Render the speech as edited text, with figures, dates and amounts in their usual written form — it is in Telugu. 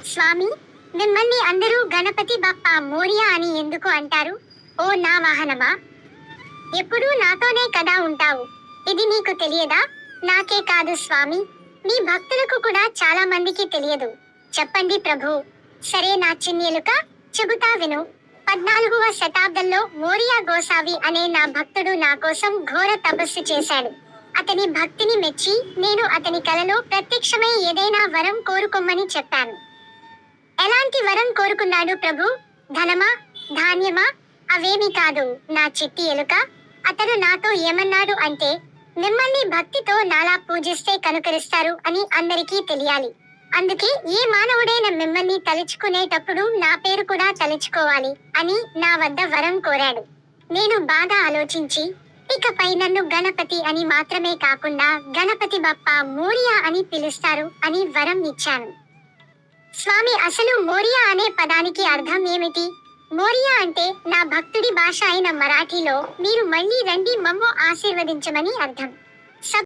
స్వామి, మిమ్మల్ని అందరూ గణపతి బప్పా మోరియా అని ఎందుకు అంటారు? ఓ నా వాహనమా, ఎప్పుడూ నాతోనే కదా ఉంటావు, ఇది నీకు తెలియదా? నాకే కాదు స్వామి, మీ భక్తులకు కూడా చాలా మందికి తెలియదు. చెప్పండి ప్రభు. సరే నా చిన్ని ఎలుక, చెబుతా విను. 14వ శతాబ్దంలో మోరియా గోసావి అనే నా భక్తుడు నా కోసం ఘోర తపస్సు చేశాడు. అతని భక్తిని మెచ్చి నేను అతని కలలో ప్రత్యక్షమై ఏదైనా వరం కోరుకోమని చెప్పాను. ఎలాంటి వరం కోరుకున్నాడు ప్రభు? ధనమా, ధాన్యమా? అవేమీ కాదు నా చిట్టి ఎలుక. అతను నాతో ఏమన్నాడు అంటే, మిమ్మల్ని భక్తితో నాలా పూజిస్తే కనుకరిస్తారు అని అందరికీ తెలియాలి. అందుకే ఏ మానవుడైనా మిమ్మల్ని తలుచుకునేటప్పుడు నా పేరు కూడా తలుచుకోవాలి అని నా వద్ద వరం కోరాడు. నేను బాగా ఆలోచించి, ఇకపై నన్ను గణపతి అని మాత్రమే కాకుండా గణపతి బప్పా మోరియా అని పిలుస్తారు అని వరం ఇచ్చాను. స్వామి, అసలు మోరియా అనే పదానికి అర్థం ఏమిటి? మోరియా అంటే నా భక్తుడి భాష అయిన మరాఠీలో మీరు మళ్ళీ రండి మమ్ము ఆశీర్వదించమని అర్థం.